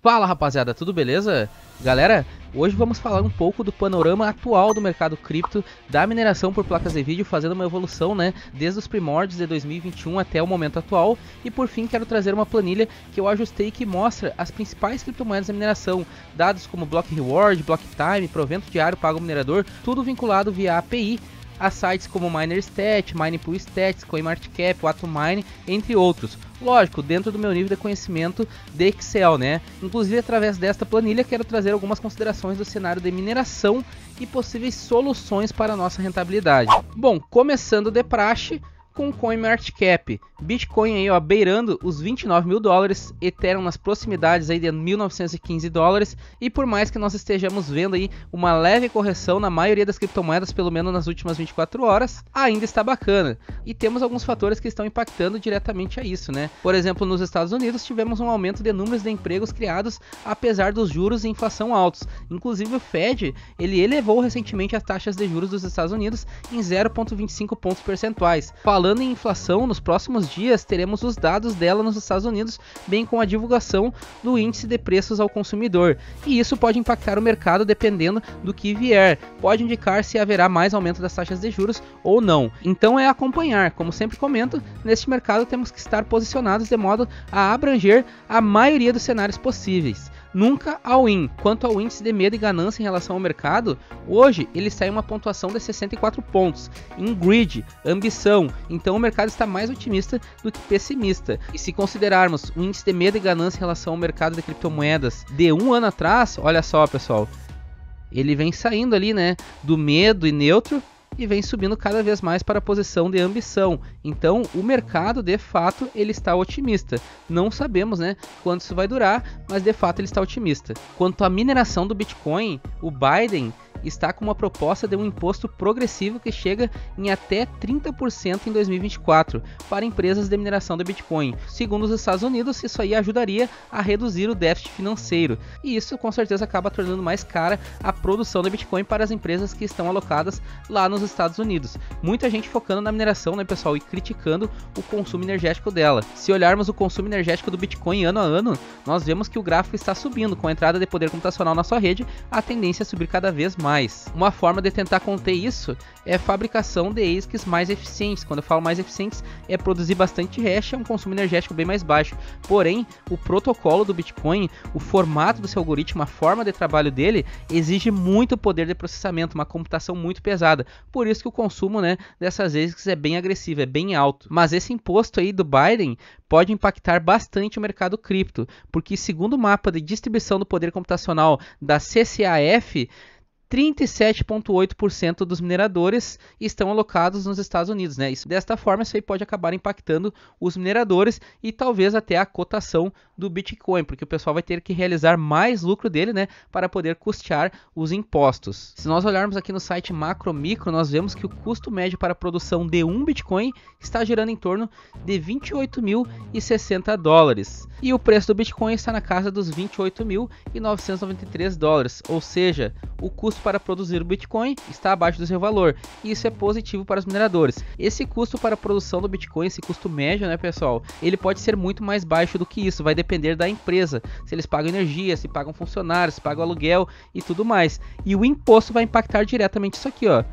Fala rapaziada, tudo beleza? Galera, hoje vamos falar um pouco do panorama atual do mercado cripto, da mineração por placas de vídeo, fazendo uma evolução, né, desde os primórdios de 2021 até o momento atual. E por fim quero trazer uma planilha que eu ajustei que mostra as principais criptomoedas da mineração, dados como Block Reward, Block Time, provento diário pago ao minerador, tudo vinculado via API a sites como MinerStat, MinePoolStats, CoinMarketCap, Atomine, entre outros. Lógico, dentro do meu nível de conhecimento de Excel, né? Inclusive, através desta planilha, quero trazer algumas considerações do cenário de mineração e possíveis soluções para a nossa rentabilidade. Bom, começando de praxe com o CoinMarketCap, Bitcoin aí, ó, beirando os 29 mil dólares, Ethereum nas proximidades aí de 1915 dólares, e por mais que nós estejamos vendo aí uma leve correção na maioria das criptomoedas, pelo menos nas últimas 24 horas, ainda está bacana. E temos alguns fatores que estão impactando diretamente a isso, né? Por exemplo, nos Estados Unidos tivemos um aumento de números de empregos criados apesar dos juros e inflação altos. Inclusive o Fed, ele elevou recentemente as taxas de juros dos Estados Unidos em 0,25 pontos percentuais. Falando em inflação, nos próximos dias teremos os dados dela nos Estados Unidos, bem com a divulgação do índice de preços ao consumidor. E isso pode impactar o mercado dependendo do que vier. Pode indicar se haverá mais aumento das taxas de juros ou não. Então é acompanhar. Como sempre comento, neste mercado temos que estar posicionados de modo a abranger a maioria dos cenários possíveis. Nunca all-in. Quanto ao índice de medo e ganância em relação ao mercado, hoje ele está em uma pontuação de 64 pontos, em greed, ambição, então o mercado está mais otimista do que pessimista. E se considerarmos o índice de medo e ganância em relação ao mercado de criptomoedas de um ano atrás, olha só pessoal, ele vem saindo ali, né, do medo e neutro, e vem subindo cada vez mais para a posição de ambição. Então o mercado de fato ele está otimista. Não sabemos, né, quanto isso vai durar, mas de fato ele está otimista. Quanto à mineração do Bitcoin, o Biden está com uma proposta de um imposto progressivo que chega em até 30% em 2024 para empresas de mineração do Bitcoin. Segundo os Estados Unidos, isso aí ajudaria a reduzir o déficit financeiro. E isso com certeza acaba tornando mais cara a produção do Bitcoin para as empresas que estão alocadas lá nos Estados Unidos. Muita gente focando na mineração, né, pessoal, e criticando o consumo energético dela. Se olharmos o consumo energético do Bitcoin ano a ano, nós vemos que o gráfico está subindo. Com a entrada de poder computacional na sua rede, a tendência é subir cada vez mais. Uma forma de tentar conter isso é a fabricação de ASICs mais eficientes. Quando eu falo mais eficientes, é produzir bastante hash, é um consumo energético bem mais baixo. Porém, o protocolo do Bitcoin, o formato do seu algoritmo, a forma de trabalho dele, exige muito poder de processamento, uma computação muito pesada. Por isso que o consumo, né, dessas ASICs é bem agressivo, é bem alto. Mas esse imposto aí do Biden pode impactar bastante o mercado cripto, porque segundo o mapa de distribuição do poder computacional da CCAF, 37,8% dos mineradores estão alocados nos Estados Unidos, né? Desta forma, isso aí pode acabar impactando os mineradores e talvez até a cotação do Bitcoin, porque o pessoal vai ter que realizar mais lucro dele, né, para poder custear os impostos. Se nós olharmos aqui no site Macro Micro, nós vemos que o custo médio para a produção de um Bitcoin está girando em torno de 28.060 dólares. E o preço do Bitcoin está na casa dos 28.993 dólares, ou seja, o custo para produzir o Bitcoin está abaixo do seu valor, e isso é positivo para os mineradores. Esse custo para a produção do Bitcoin, esse custo médio, né, pessoal, ele pode ser muito mais baixo do que isso, vai depender da empresa, se eles pagam energia, se pagam funcionários, se pagam aluguel e tudo mais. E o imposto vai impactar diretamente isso aqui, ó,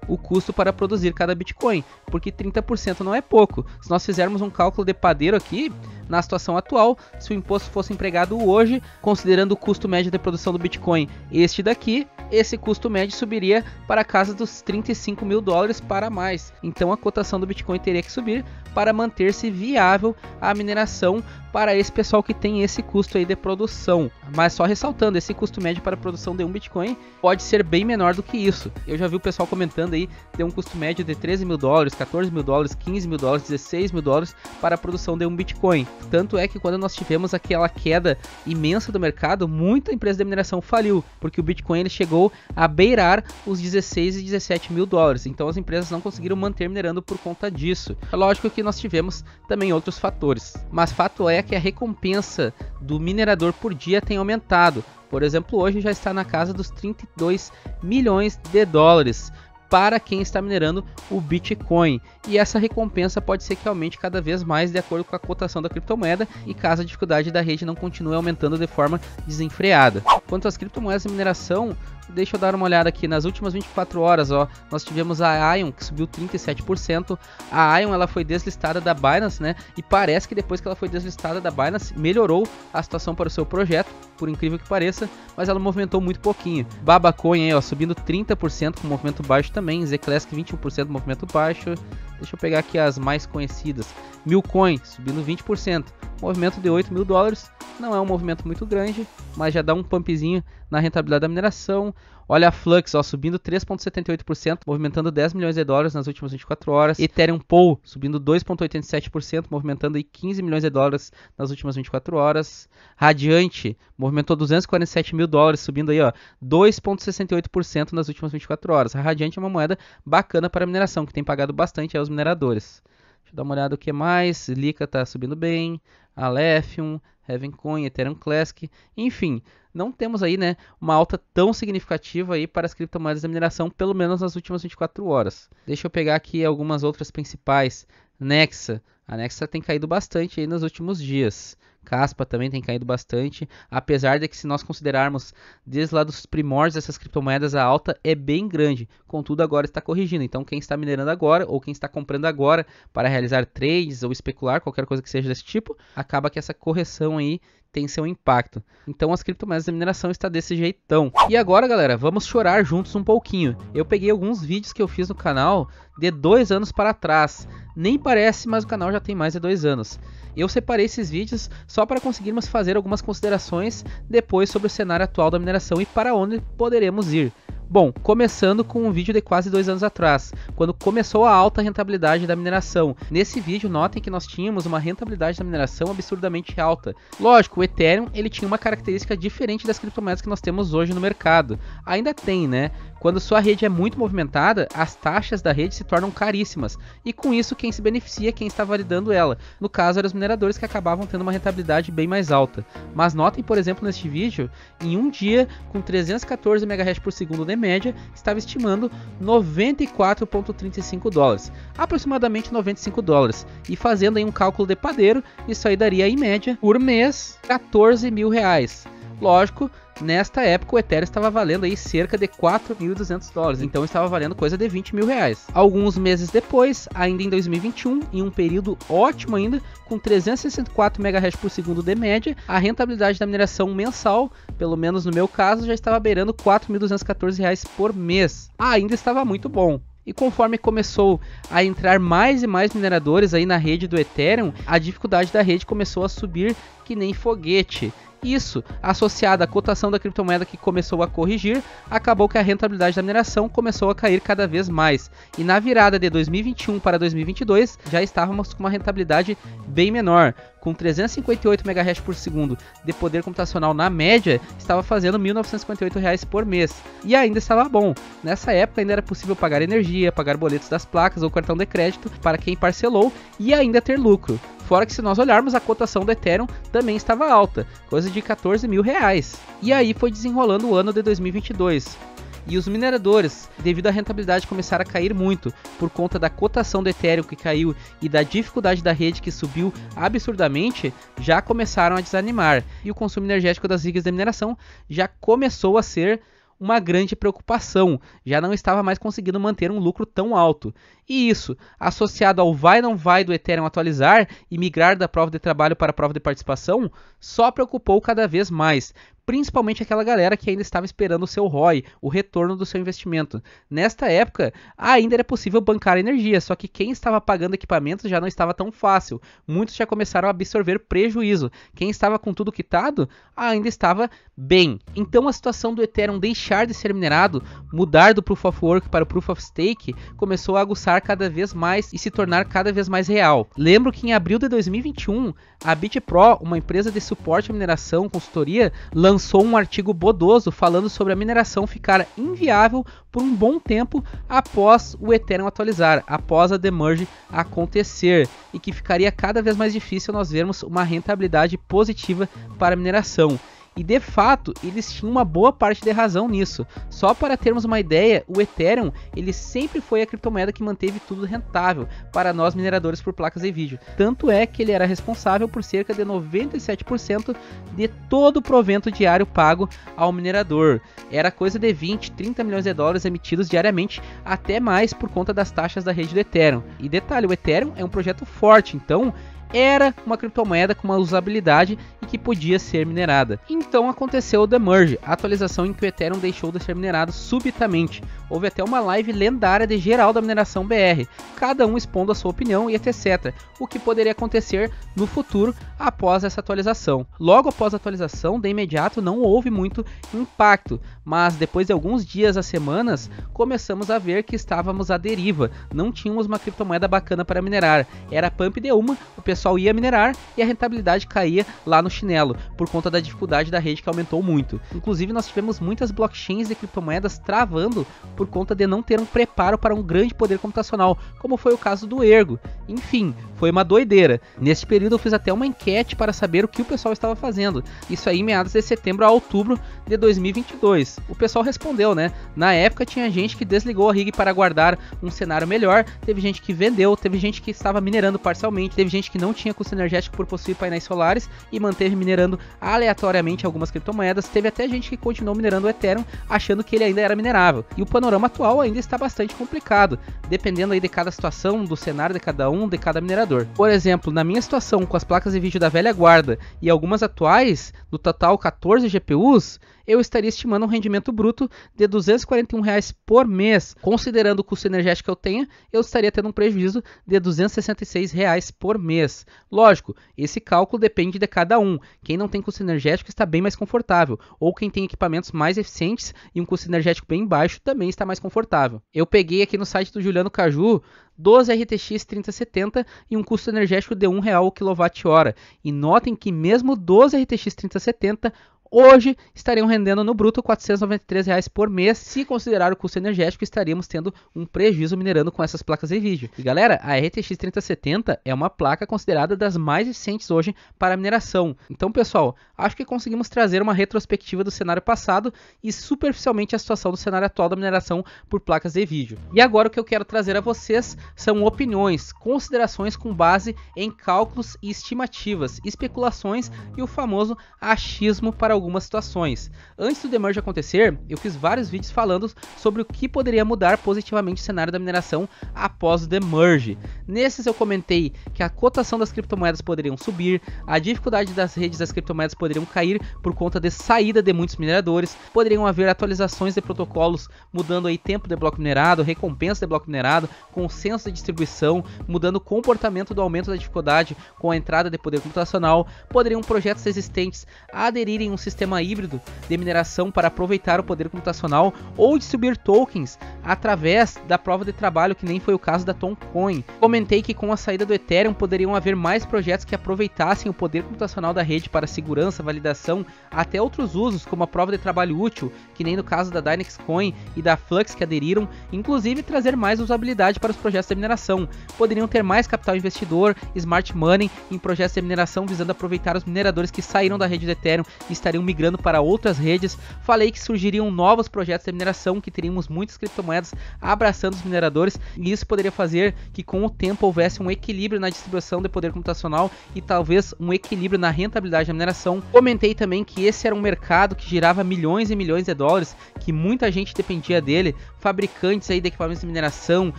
o custo para produzir cada Bitcoin, porque 30% não é pouco. Se nós fizermos um cálculo de padeiro aqui, na situação atual, se o imposto fosse empregado hoje, considerando o custo médio de produção do Bitcoin, este daqui, esse custo médio subiria para a casa dos 35 mil dólares para mais. Então a cotação do Bitcoin teria que subir para manter-se viável a mineração para esse pessoal que tem esse custo aí de produção. Mas só ressaltando, esse custo médio para a produção de um Bitcoin pode ser bem menor do que isso. Eu já vi o pessoal comentando aí de um custo médio de 13 mil dólares, 14 mil dólares, 15 mil dólares, 16 mil dólares para a produção de um Bitcoin. Tanto é que quando nós tivemos aquela queda imensa do mercado, muita empresa de mineração faliu, porque o Bitcoin ele chegou a beirar os 16 e 17 mil dólares. Então as empresas não conseguiram manter minerando por conta disso. É lógico que nós tivemos também outros fatores, mas fato é que a recompensa do minerador por dia tem aumentado. Por exemplo, hoje já está na casa dos 32 milhões de dólares. para quem está minerando o Bitcoin. E essa recompensa pode ser que aumente cada vez mais de acordo com a cotação da criptomoeda e caso a dificuldade da rede não continue aumentando de forma desenfreada. Quanto às criptomoedas de mineração, deixa eu dar uma olhada aqui. Nas últimas 24 horas, ó, nós tivemos a Ion, que subiu 37%. A Ion, ela foi deslistada da Binance, né? E parece que depois que ela foi deslistada da Binance, melhorou a situação para o seu projeto, por incrível que pareça, mas ela movimentou muito pouquinho. Babacoin aí, ó, subindo 30% com movimento baixo também. Zclassic 21% movimento baixo. Deixa eu pegar aqui as mais conhecidas. Milcoin subindo 20%. Movimento de 8 mil dólares. Não é um movimento muito grande, mas já dá um pumpzinho na rentabilidade da mineração. Olha a Flux, ó, subindo 3,78%, movimentando 10 milhões de dólares nas últimas 24 horas. Ethereum Pool subindo 2,87%, movimentando aí 15 milhões de dólares nas últimas 24 horas. Radiante movimentou 247 mil dólares, subindo aí, ó, 2,68% nas últimas 24 horas. A Radiante é uma moeda bacana para a mineração, que tem pagado bastante aos mineradores. Deixa eu dar uma olhada o que mais. Lika está subindo bem, Alephium, Heavencoin, Ethereum Classic, enfim, não temos aí, né, uma alta tão significativa aí para as criptomoedas da mineração, pelo menos nas últimas 24 horas. Deixa eu pegar aqui algumas outras principais. Nexa, a Nexa tem caído bastante aí nos últimos dias. Caspa também tem caído bastante, apesar de que se nós considerarmos desde lá dos primórdios dessas criptomoedas, a alta é bem grande, contudo agora está corrigindo. Então quem está minerando agora ou quem está comprando agora para realizar trades ou especular, qualquer coisa que seja desse tipo, acaba que essa correção aí tem seu impacto. Então as criptomoedas da mineração está desse jeitão. E agora, galera, vamos chorar juntos um pouquinho. Eu peguei alguns vídeos que eu fiz no canal de 2 anos para trás. Nem parece, mas o canal já tem mais de 2 anos. Eu separei esses vídeos só para conseguirmos fazer algumas considerações depois sobre o cenário atual da mineração e para onde poderemos ir. Bom, começando com um vídeo de quase 2 anos atrás, quando começou a alta rentabilidade da mineração. Nesse vídeo, notem que nós tínhamos uma rentabilidade da mineração absurdamente alta. Lógico, o Ethereum ele tinha uma característica diferente das criptomoedas que nós temos hoje no mercado. Ainda tem, né? Quando sua rede é muito movimentada, as taxas da rede se tornam caríssimas. E com isso, quem se beneficia é quem está validando ela. No caso, eram os mineradores que acabavam tendo uma rentabilidade bem mais alta. Mas notem, por exemplo, neste vídeo, em um dia, com 314 MHz por segundo de média, estava estimando 94,35 dólares. Aproximadamente 95 dólares. E fazendo aí um cálculo de padeiro, isso aí daria, em média, por mês, 14 mil reais. Lógico, nesta época o Ethereum estava valendo aí cerca de 4.200 dólares, então estava valendo coisa de 20 mil reais. Alguns meses depois, ainda em 2021, em um período ótimo ainda, com 364 MHz por segundo de média, a rentabilidade da mineração mensal, pelo menos no meu caso, já estava beirando 4.214 reais por mês. Ainda estava muito bom. E conforme começou a entrar mais e mais mineradores aí na rede do Ethereum, a dificuldade da rede começou a subir que nem foguete. Isso, associado à cotação da criptomoeda que começou a corrigir, acabou que a rentabilidade da mineração começou a cair cada vez mais. E na virada de 2021 para 2022, já estávamos com uma rentabilidade bem menor. Com 358 MHz por segundo de poder computacional na média, estava fazendo R$ 1.958 por mês. E ainda estava bom. Nessa época ainda era possível pagar energia, pagar boletos das placas ou cartão de crédito para quem parcelou e ainda ter lucro. Fora que se nós olharmos, a cotação do Ethereum também estava alta, coisa de 14 mil reais. E aí foi desenrolando o ano de 2022. E os mineradores, devido à rentabilidade começar a cair muito, por conta da cotação do Ethereum que caiu e da dificuldade da rede que subiu absurdamente, já começaram a desanimar. E o consumo energético das rigas de mineração já começou a ser uma grande preocupação, já não estava mais conseguindo manter um lucro tão alto. E isso, associado ao vai não vai do Ethereum atualizar e migrar da prova de trabalho para a prova de participação, só preocupou cada vez mais, principalmente aquela galera que ainda estava esperando o seu ROI, o retorno do seu investimento. Nesta época, ainda era possível bancar energia, só que quem estava pagando equipamentos já não estava tão fácil. Muitos já começaram a absorver prejuízo. Quem estava com tudo quitado, ainda estava bem. Então a situação do Ethereum deixar de ser minerado, mudar do Proof of Work para o Proof of Stake, começou a aguçar cada vez mais e se tornar cada vez mais real. Lembro que em abril de 2021, a BitPro, uma empresa de suporte à mineração, consultoria, lançou um artigo bodoso falando sobre a mineração ficar inviável por um bom tempo após o Ethereum atualizar, após a demerge acontecer, e que ficaria cada vez mais difícil nós vermos uma rentabilidade positiva para a mineração. E de fato, eles tinham uma boa parte de razão nisso. Só para termos uma ideia, o Ethereum ele sempre foi a criptomoeda que manteve tudo rentável para nós mineradores por placas de vídeo. Tanto é que ele era responsável por cerca de 97% de todo o provento diário pago ao minerador. Era coisa de 20, 30 milhões de dólares emitidos diariamente, até mais por conta das taxas da rede do Ethereum. E detalhe, o Ethereum é um projeto forte, então era uma criptomoeda com uma usabilidade e que podia ser minerada. Então aconteceu o Demerge, a atualização em que o Ethereum deixou de ser minerado subitamente. Houve até uma live lendária de geral da mineração BR, cada um expondo a sua opinião e etc. O que poderia acontecer no futuro após essa atualização. Logo após a atualização, de imediato não houve muito impacto, mas depois de alguns dias a semanas, começamos a ver que estávamos à deriva. Não tínhamos uma criptomoeda bacana para minerar. Era pump de uma, o pessoal ia minerar e a rentabilidade caía lá no chinelo, por conta da dificuldade da rede que aumentou muito. Inclusive nós tivemos muitas blockchains de criptomoedas travando por conta de não ter um preparo para um grande poder computacional, como foi o caso do Ergo. Enfim, foi uma doideira. Neste período eu fiz até uma enquete para saber o que o pessoal estava fazendo. Isso aí em meados de setembro a outubro de 2022. O pessoal respondeu, né? Na época tinha gente que desligou a rig para aguardar um cenário melhor, teve gente que vendeu, teve gente que estava minerando parcialmente, teve gente que não tinha custo energético por possuir painéis solares e manteve minerando aleatoriamente algumas criptomoedas, teve até gente que continuou minerando o Ethereum achando que ele ainda era minerável. E o panorama atual ainda está bastante complicado, dependendo aí de cada situação, do cenário de cada um, de cada minerador. Por exemplo, na minha situação com as placas de vídeo da velha guarda e algumas atuais, no total 14 GPUs, eu estaria estimando um rendimento bruto de R$ 241 por mês. Considerando o custo energético que eu tenho, eu estaria tendo um prejuízo de R$ 266 por mês. Lógico, esse cálculo depende de cada um. Quem não tem custo energético está bem mais confortável, ou quem tem equipamentos mais eficientes e um custo energético bem baixo também está mais confortável. Eu peguei aqui no site do Juliano Caju 12 RTX 3070 e um custo energético de R$ 1 o kWh. E notem que mesmo 12 RTX 3070 hoje estariam rendendo no bruto R$ 493 por mês. Se considerar o custo energético, estaríamos tendo um prejuízo minerando com essas placas de vídeo. E galera, a RTX 3070 é uma placa considerada das mais eficientes hoje para mineração. Então pessoal, acho que conseguimos trazer uma retrospectiva do cenário passado e superficialmente a situação do cenário atual da mineração por placas de vídeo. E agora o que eu quero trazer a vocês são opiniões, considerações com base em cálculos e estimativas, especulações e o famoso achismo para algumas situações. Antes do Demerge acontecer, eu fiz vários vídeos falando sobre o que poderia mudar positivamente o cenário da mineração após o Demerge. Nesses eu comentei que a cotação das criptomoedas poderiam subir, a dificuldade das redes das criptomoedas poderiam cair por conta de saída de muitos mineradores, poderiam haver atualizações de protocolos mudando aí tempo de bloco minerado, recompensa de bloco minerado, consenso de distribuição, mudando o comportamento do aumento da dificuldade com a entrada de poder computacional, poderiam projetos existentes aderirem a um sistema híbrido de mineração para aproveitar o poder computacional ou distribuir tokens através da prova de trabalho, que nem foi o caso da Toncoin. Comentei que com a saída do Ethereum poderiam haver mais projetos que aproveitassem o poder computacional da rede para segurança, validação, até outros usos como a prova de trabalho útil, que nem no caso da Dynex Coin e da Flux que aderiram, inclusive trazer mais usabilidade para os projetos de mineração. Poderiam ter mais capital investidor, smart money em projetos de mineração visando aproveitar os mineradores que saíram da rede do Ethereum e estariam migrando para outras redes. Falei que surgiriam novos projetos de mineração, que teríamos muitas criptomoedas abraçando os mineradores, e isso poderia fazer que com o tempo houvesse um equilíbrio na distribuição de poder computacional e talvez um equilíbrio na rentabilidade da mineração. Comentei também que esse era um mercado que girava milhões e milhões de dólares, que muita gente dependia dele, fabricantes aí de equipamentos de mineração,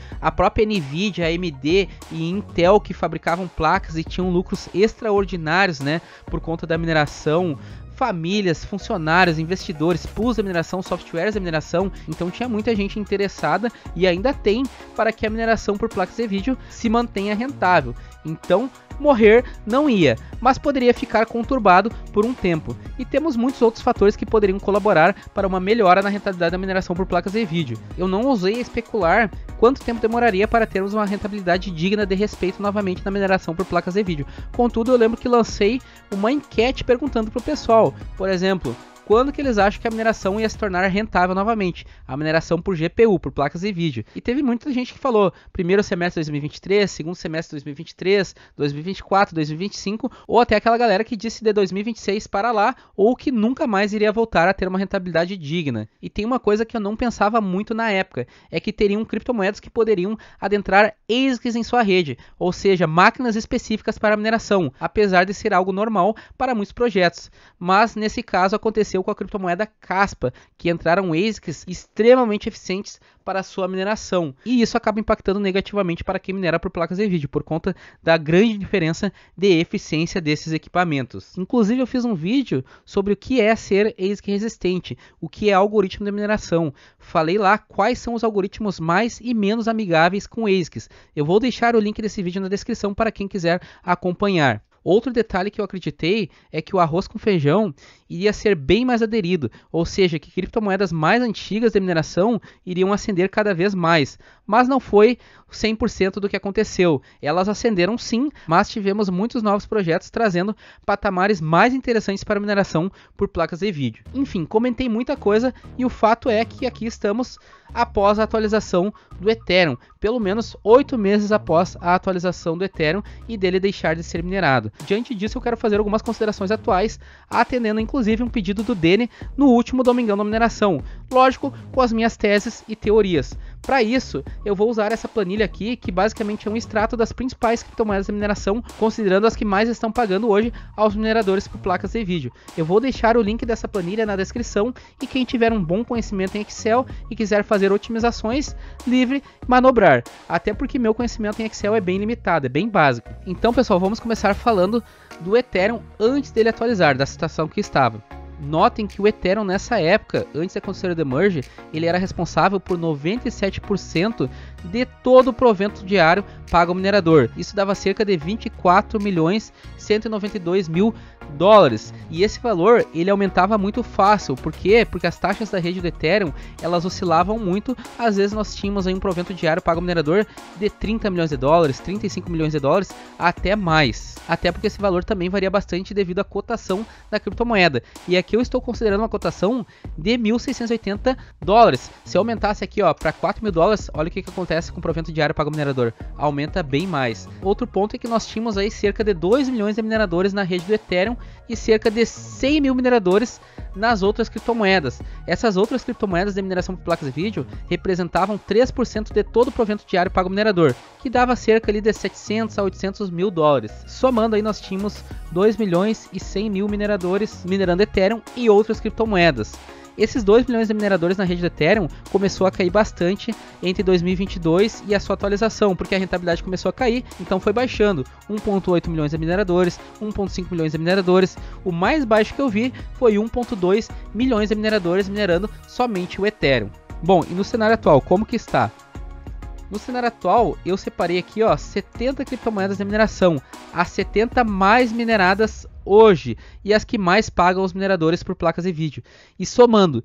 a própria Nvidia, a AMD e Intel que fabricavam placas e tinham lucros extraordinários, né, por conta da mineração. Famílias, funcionários, investidores, pools de mineração, softwares de mineração. Então tinha muita gente interessada e ainda tem para que a mineração por placas de vídeo se mantenha rentável. Então morrer não ia, mas poderia ficar conturbado por um tempo. E temos muitos outros fatores que poderiam colaborar para uma melhora na rentabilidade da mineração por placas de vídeo. Eu não ousei especular quanto tempo demoraria para termos uma rentabilidade digna de respeito novamente na mineração por placas de vídeo. Contudo, eu lembro que lancei uma enquete perguntando para o pessoal, por exemplo, quando que eles acham que a mineração ia se tornar rentável novamente, a mineração por GPU, por placas de vídeo. E teve muita gente que falou, primeiro semestre de 2023, segundo semestre de 2023, 2024, 2025, ou até aquela galera que disse de 2026 para lá, ou que nunca mais iria voltar a ter uma rentabilidade digna. E tem uma coisa que eu não pensava muito na época, é que teriam criptomoedas que poderiam adentrar ASICs em sua rede, ou seja, máquinas específicas para mineração, apesar de ser algo normal para muitos projetos. Mas nesse caso aconteceu com a criptomoeda Caspa, que entraram ASICs extremamente eficientes para a sua mineração. E isso acaba impactando negativamente para quem minera por placas de vídeo, por conta da grande diferença de eficiência desses equipamentos. Inclusive eu fiz um vídeo sobre o que é ser ASIC resistente, o que é algoritmo de mineração. Falei lá quais são os algoritmos mais e menos amigáveis com ASICs. Eu vou deixar o link desse vídeo na descrição para quem quiser acompanhar. Outro detalhe que eu acreditei é que o arroz com feijão iria ser bem mais aderido, ou seja, que criptomoedas mais antigas de mineração iriam ascender cada vez mais, mas não foi 100% do que aconteceu. Elas ascenderam sim, mas tivemos muitos novos projetos trazendo patamares mais interessantes para a mineração por placas de vídeo. Enfim, comentei muita coisa e o fato é que aqui estamos após a atualização do Ethereum, pelo menos 8 meses após a atualização do Ethereum e dele deixar de ser minerado. Diante disso eu quero fazer algumas considerações atuais, atendendo inclusive um pedido do Dene no último Domingão da Mineração, lógico, com as minhas teses e teorias. Para isso, eu vou usar essa planilha aqui, que basicamente é um extrato das principais criptomoedas da mineração, considerando as que mais estão pagando hoje aos mineradores por placas de vídeo. Eu vou deixar o link dessa planilha na descrição e quem tiver um bom conhecimento em Excel e quiser fazer otimizações, livre manobrar. Até porque meu conhecimento em Excel é bem limitado, é bem básico. Então, pessoal, vamos começar falando do Ethereum antes dele atualizar, da situação que estava. Notem que o Ethereum nessa época, antes de acontecer o demerge, ele era responsável por 97% de todo o provento diário pago ao minerador. Isso dava cerca de 24.192.000 dólares. E esse valor ele aumentava muito fácil. Por quê? Porque as taxas da rede do Ethereum elas oscilavam muito. Às vezes nós tínhamos aí um provento diário pago ao minerador de 30 milhões de dólares, 35 milhões de dólares, até mais. Até porque esse valor também varia bastante devido à cotação da criptomoeda. E aqui eu estou considerando uma cotação de 1.680 dólares. Se eu aumentasse aqui para 4 mil dólares, olha o que acontece com o provento diário pago ao minerador. Aumenta bem mais. Outro ponto é que nós tínhamos aí cerca de 2 milhões de mineradores na rede do Ethereum e cerca de 100 mil mineradores nas outras criptomoedas. Essas outras criptomoedas de mineração por placas de vídeo representavam 3% de todo o provento diário pago ao minerador, que dava cerca ali de 700 a 800 mil dólares. Somando aí nós tínhamos 2 milhões e 100 mil mineradores minerando Ethereum e outras criptomoedas. Esses 2 milhões de mineradores na rede do Ethereum começou a cair bastante entre 2022 e a sua atualização, porque a rentabilidade começou a cair, então foi baixando. 1.8 milhões de mineradores, 1.5 milhões de mineradores. O mais baixo que eu vi foi 1.2 milhões de mineradores minerando somente o Ethereum. Bom, e no cenário atual, como que está? No cenário atual, eu separei aqui 70 criptomoedas de mineração, as 70 mais mineradas hoje e as que mais pagam os mineradores por placas de vídeo. E somando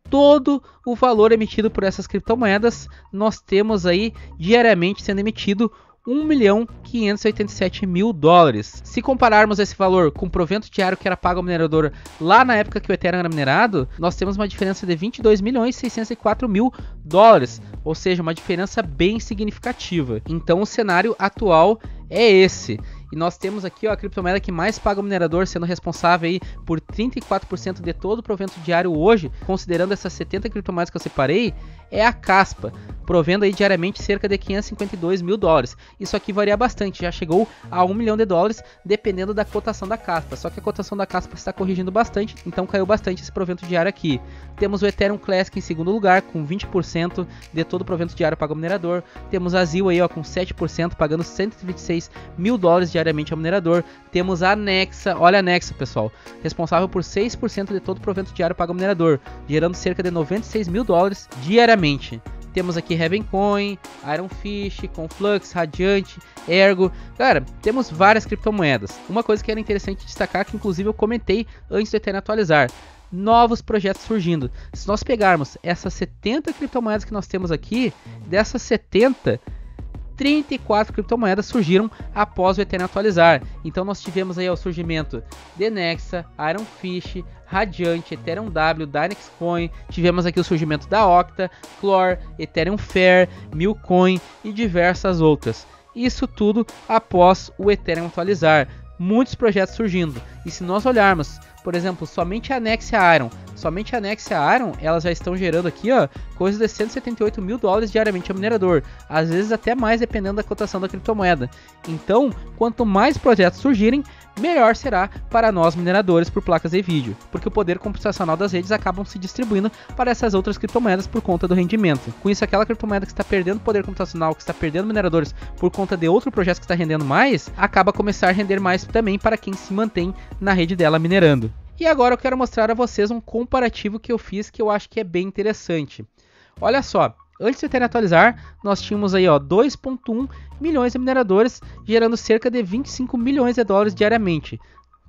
todo o valor emitido por essas criptomoedas, nós temos aí diariamente sendo emitido 1.587.000 dólares. Se compararmos esse valor com o provento diário que era pago ao minerador lá na época que o Ethereum era minerado, nós temos uma diferença de 22.604.000 dólares, ou seja, uma diferença bem significativa. Então o cenário atual é esse. E nós temos aqui a criptomoeda que mais paga o minerador, sendo responsável aí por 34% de todo o provento diário hoje, considerando essas 70 criptomoedas que eu separei, é a Caspa, provendo aí diariamente cerca de 552 mil dólares. Isso aqui varia bastante, já chegou a 1 milhão de dólares, dependendo da cotação da Caspa. Só que a cotação da Caspa está corrigindo bastante, então caiu bastante esse provento diário aqui. Temos o Ethereum Classic em segundo lugar, com 20% de todo o provento diário pago ao minerador. Temos a ZIL aí com 7%, pagando 126 mil dólares diariamente ao minerador. Temos a Nexa, olha a Nexa, pessoal, responsável por 6% de todo o provento diário pago ao minerador, gerando cerca de 96 mil dólares diariamente. Temos aqui Ravencoin, Ironfish, Conflux, Radiant, Ergo. Cara, temos várias criptomoedas. Uma coisa que era interessante destacar, que inclusive eu comentei antes do Ethereum atualizar: novos projetos surgindo. Se nós pegarmos essas 70 criptomoedas que nós temos aqui, dessas 70, 34 criptomoedas surgiram após o Ethereum atualizar. Então nós tivemos aí o surgimento de Nexa, Ironfish, Radiant, Ethereum W, Dynex Coin, tivemos aqui o surgimento da Octa, Clore, Ethereum Fair, Milcoin e diversas outras. Isso tudo após o Ethereum atualizar. Muitos projetos surgindo. E se nós olharmos, por exemplo, somente a Nexia Iron, elas já estão gerando aqui, ó, coisa de 178 mil dólares diariamente ao minerador, às vezes até mais dependendo da cotação da criptomoeda. Então, quanto mais projetos surgirem, melhor será para nós mineradores por placas de vídeo, porque o poder computacional das redes acabam se distribuindo para essas outras criptomoedas por conta do rendimento. Com isso, aquela criptomoeda que está perdendo poder computacional, que está perdendo mineradores por conta de outro projeto que está rendendo mais, acaba a começar a render mais também para quem se mantém na rede dela minerando. E agora eu quero mostrar a vocês um comparativo que eu fiz que eu acho que é bem interessante. Olha só, antes de Ethereum atualizar, nós tínhamos aí 2,1 milhões de mineradores gerando cerca de 25 milhões de dólares diariamente.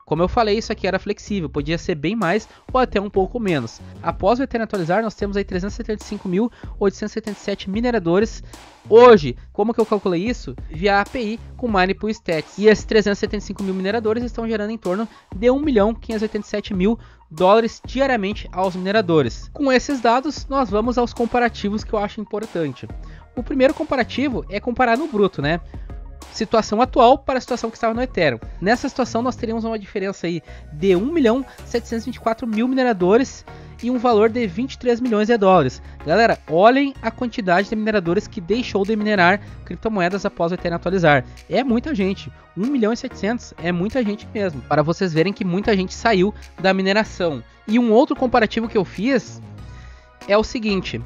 Como eu falei, isso aqui era flexível, podia ser bem mais ou até um pouco menos. Após o Ethereum atualizar, nós temos aí 375.877 mineradores. Hoje, como que eu calculei isso? Via API com Minepool Stats. E esses 375 mil mineradores estão gerando em torno de 1.587.000 dólares diariamente aos mineradores. Com esses dados, nós vamos aos comparativos que eu acho importante. O primeiro comparativo é comparar no bruto, né? Situação atual para a situação que estava no Ethereum. Nessa situação nós teríamos uma diferença aí de 1.724.000 mineradores e um valor de 23 milhões de dólares. Galera, olhem a quantidade de mineradores que deixou de minerar criptomoedas após o Ethereum atualizar. É muita gente, 1.700.000, é muita gente mesmo, para vocês verem que muita gente saiu da mineração. E um outro comparativo que eu fiz é o seguinte: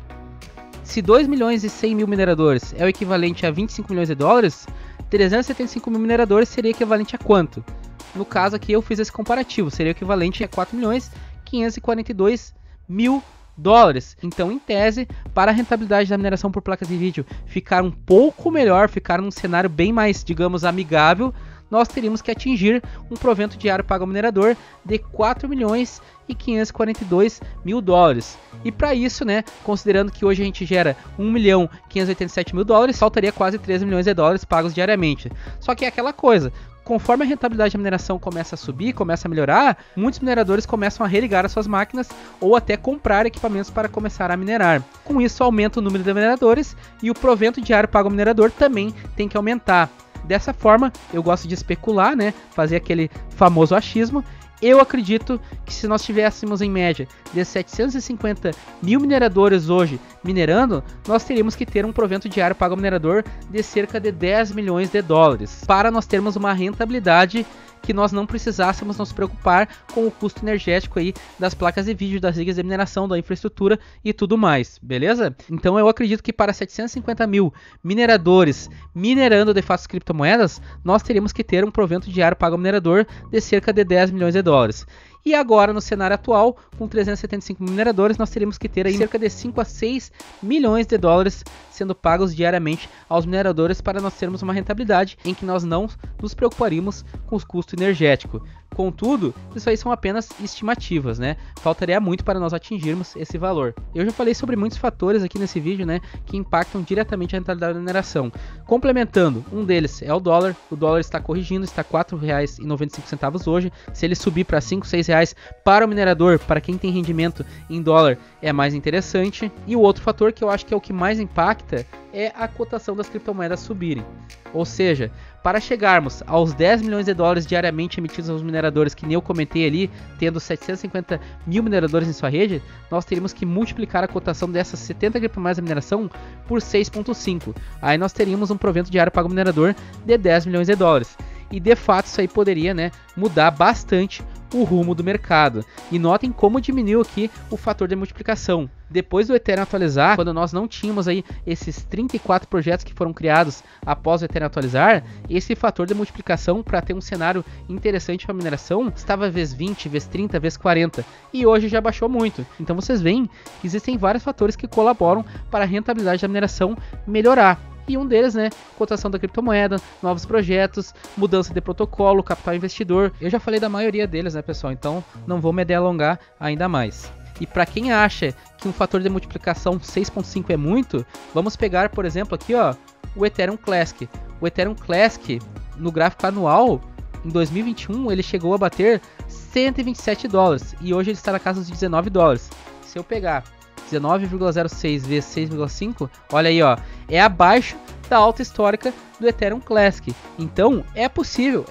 se 2.100.000 mineradores é o equivalente a 25 milhões de dólares, 375 mil mineradores seria equivalente a quanto? No caso aqui eu fiz esse comparativo, seria equivalente a 4.542.000 dólares. Então, em tese, para a rentabilidade da mineração por placas de vídeo ficar um pouco melhor, ficar num cenário bem mais, digamos, amigável, nós teríamos que atingir um provento diário pago ao minerador de 4.542.000 dólares. E para isso, né, considerando que hoje a gente gera 1.587.000 dólares, faltaria quase 13 milhões de dólares pagos diariamente. Só que é aquela coisa, conforme a rentabilidade da mineração começa a subir, começa a melhorar, muitos mineradores começam a religar as suas máquinas ou até comprar equipamentos para começar a minerar. Com isso, aumenta o número de mineradores e o provento diário pago ao minerador também tem que aumentar. Dessa forma, eu gosto de especular, né, fazer aquele famoso achismo. Eu acredito que se nós tivéssemos em média de 750 mil mineradores hoje minerando, nós teríamos que ter um provento diário pago ao minerador de cerca de 10 milhões de dólares, para nós termos uma rentabilidade que nós não precisássemos nos preocupar com o custo energético aí das placas de vídeo, das ligas de mineração, da infraestrutura e tudo mais, beleza? Então eu acredito que para 750 mil mineradores minerando de fato as criptomoedas, nós teríamos que ter um provento diário pago ao minerador de cerca de 10 milhões de dólares. E agora, no cenário atual, com 375 mil mineradores, nós teríamos que ter aí cerca de 5 a 6 milhões de dólares sendo pagos diariamente aos mineradores para nós termos uma rentabilidade em que nós não nos preocuparíamos com os custos energéticos. Contudo, isso aí são apenas estimativas, né? Faltaria muito para nós atingirmos esse valor. Eu já falei sobre muitos fatores aqui nesse vídeo, né, que impactam diretamente a rentabilidade da mineração. Complementando, um deles é o dólar está corrigindo, está R$ 4,95 hoje. Se ele subir para R$ 5, R$ 6 para o minerador, para quem tem rendimento em dólar, é mais interessante. E o outro fator que eu acho que é o que mais impacta é a cotação das criptomoedas subirem. Ou seja, para chegarmos aos 10 milhões de dólares diariamente emitidos aos mineradores, que nem eu comentei ali, tendo 750 mil mineradores em sua rede, nós teríamos que multiplicar a cotação dessas 70 criptomoedas da mineração por 6,5. Aí nós teríamos um provento diário pago ao minerador de 10 milhões de dólares. E de fato isso aí poderia, né, mudar bastante o rumo do mercado. E notem como diminuiu aqui o fator de multiplicação. Depois do Ethereum atualizar, quando nós não tínhamos aí esses 34 projetos que foram criados após o Ethereum atualizar, esse fator de multiplicação para ter um cenário interessante para a mineração estava vezes 20, vezes 30, vezes 40. E hoje já baixou muito. Então vocês veem que existem vários fatores que colaboram para a rentabilidade da mineração melhorar. E um deles, né, cotação da criptomoeda, novos projetos, mudança de protocolo, capital investidor. Eu já falei da maioria deles, né, pessoal? Então não vou me delongar ainda mais. E para quem acha que um fator de multiplicação 6,5 é muito, vamos pegar, por exemplo, aqui, ó, o Ethereum Classic. O Ethereum Classic, no gráfico anual, em 2021, ele chegou a bater 127 dólares e hoje ele está na casa de 19 dólares. Se eu pegar 19,06 vezes 6,5, olha aí, ó, é abaixo da alta histórica do Ethereum Classic. Então é possível,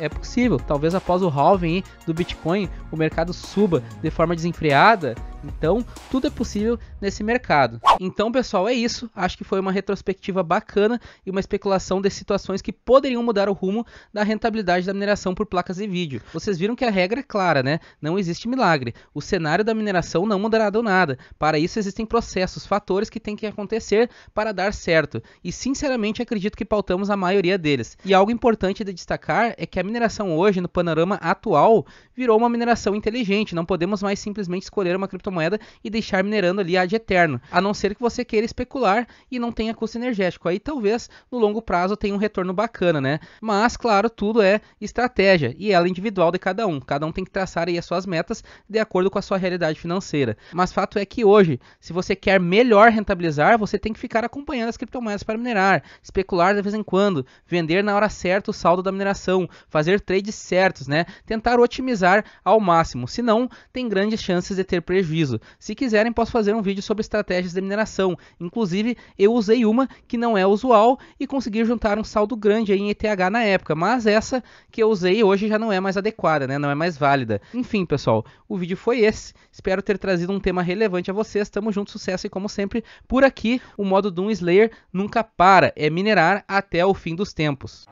talvez após o halving do Bitcoin, o mercado suba de forma desenfreada. Então tudo é possível nesse mercado. Então, pessoal, é isso. Acho que foi uma retrospectiva bacana e uma especulação de situações que poderiam mudar o rumo da rentabilidade da mineração por placas de vídeo. Vocês viram que a regra é clara, né? Não existe milagre. O cenário da mineração não mudará do nada. Para isso existem processos, fatores que têm que acontecer para dar certo. E sinceramente acredito que pautamos a maioria deles. E algo importante de destacar é que a mineração hoje, no panorama atual, virou uma mineração inteligente. Não podemos mais simplesmente escolher uma criptomoeda e deixar minerando ali ad eterno, a não ser que você queira especular e não tenha custo energético. Aí talvez no longo prazo tenha um retorno bacana, né? Mas claro, tudo é estratégia e ela é individual de cada um. Cada um tem que traçar aí as suas metas de acordo com a sua realidade financeira. Mas fato é que hoje, se você quer melhor rentabilizar, você tem que ficar acompanhando as criptomoedas para minerar, especular de vez em quando, vender na hora certa o saldo da mineração, fazer trades certos, né? Tentar otimizar ao máximo, senão tem grandes chances de ter prejuízo. Se quiserem, posso fazer um vídeo sobre estratégias de mineração. Inclusive, eu usei uma que não é usual e consegui juntar um saldo grande aí em ETH na época, mas essa que eu usei hoje já não é mais adequada, né? Não é mais válida. Enfim, pessoal, o vídeo foi esse. Espero ter trazido um tema relevante a vocês. Tamo junto, sucesso e como sempre, por aqui, o modo Doom Slayer nunca para. É minerar até o fim dos tempos.